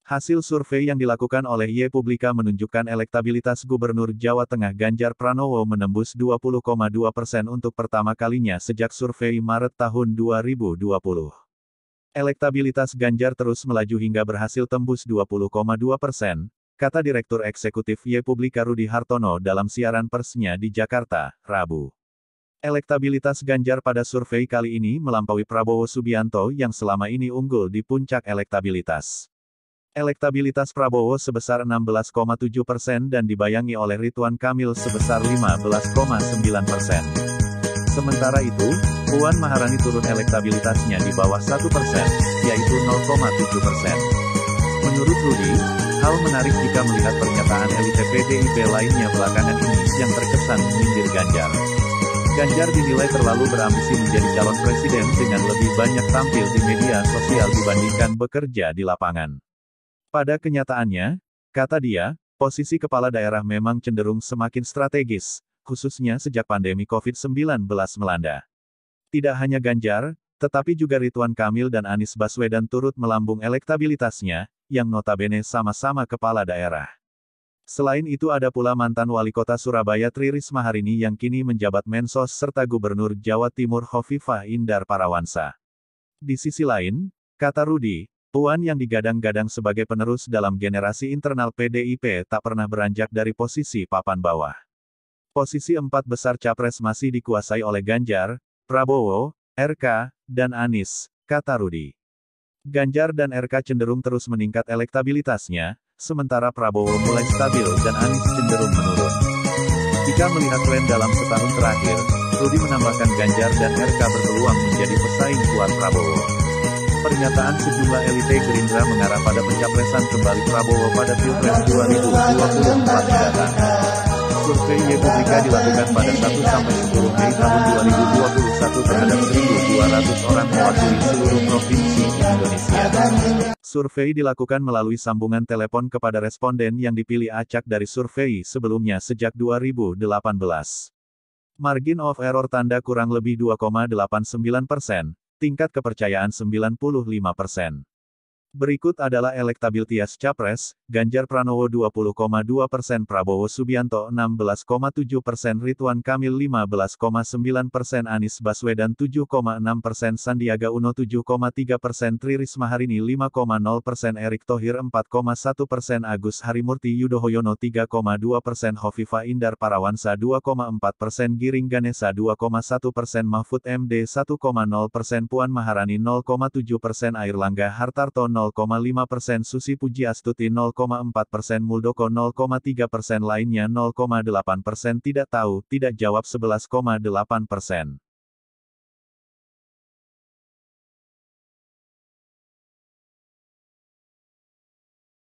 Hasil survei yang dilakukan oleh YPublika menunjukkan elektabilitas Gubernur Jawa Tengah Ganjar Pranowo menembus 20,2% untuk pertama kalinya sejak survei Maret tahun 2020. Elektabilitas Ganjar terus melaju hingga berhasil tembus 20,2%, kata Direktur Eksekutif YPublika Rudy Hartono dalam siaran persnya di Jakarta, Rabu. Elektabilitas Ganjar pada survei kali ini melampaui Prabowo Subianto yang selama ini unggul di puncak elektabilitas. Elektabilitas Prabowo sebesar 16,7% dan dibayangi oleh Ridwan Kamil sebesar 15,9%. Sementara itu, Puan Maharani turun elektabilitasnya di bawah 1%, yaitu 0,7%. Menurut Rudy, hal menarik jika melihat pernyataan elit PDIP lainnya belakangan ini yang terkesan menyindir Ganjar. Ganjar dinilai terlalu berambisi menjadi calon presiden dengan lebih banyak tampil di media sosial dibandingkan bekerja di lapangan. Pada kenyataannya, kata dia, posisi kepala daerah memang cenderung semakin strategis, khususnya sejak pandemi COVID-19 melanda. Tidak hanya Ganjar, tetapi juga Ridwan Kamil dan Anies Baswedan turut melambung elektabilitasnya, yang notabene sama-sama kepala daerah. Selain itu ada pula mantan wali kota Surabaya Tri Risma Harini yang kini menjabat Mensos serta Gubernur Jawa Timur Khofifah Indar Parawansa. Di sisi lain, kata Rudy, Puan yang digadang-gadang sebagai penerus dalam generasi internal PDIP tak pernah beranjak dari posisi papan bawah. Posisi 4 besar capres masih dikuasai oleh Ganjar, Prabowo, RK, dan Anies, kata Rudy. Ganjar dan RK cenderung terus meningkat elektabilitasnya, sementara Prabowo mulai stabil dan Anies cenderung menurun. Jika melihat tren dalam setahun terakhir, Rudy menambahkan Ganjar dan RK berpeluang menjadi pesaing kuat Prabowo. Pernyataan sejumlah elite Gerindra mengarah pada pencapresan kembali Prabowo pada Pilpres 2024 mendatang. Survei YPublika dilakukan pada 1-10 Mei tahun 2021 terhadap 1.200 orang mewakili seluruh provinsi di Indonesia. Survei dilakukan melalui sambungan telepon kepada responden yang dipilih acak dari survei sebelumnya sejak 2018. Margin of error tanda kurang lebih 2,89%. Tingkat kepercayaan 95%. Berikut adalah elektabilitas Capres, Ganjar Pranowo 20,2%, Prabowo Subianto 16,7%, Ridwan Kamil 15,9%, Anies Baswedan 7,6%, Sandiaga Uno 7,3%, Tri Risma Harini 5,0%, Erick Thohir 4,1%, Agus Harimurti Yudhoyono 3,2%, Khofifah Indar Parawansa 2,4%, Giring Ganesa 2,1%, Mahfud MD 1,0%, Puan Maharani 0,7%, Airlangga Hartarto 0,5%, Susi Pujiastuti 0,4%, Muldoko 0,3%, lainnya 0,8%, tidak tahu, tidak jawab 11,8%.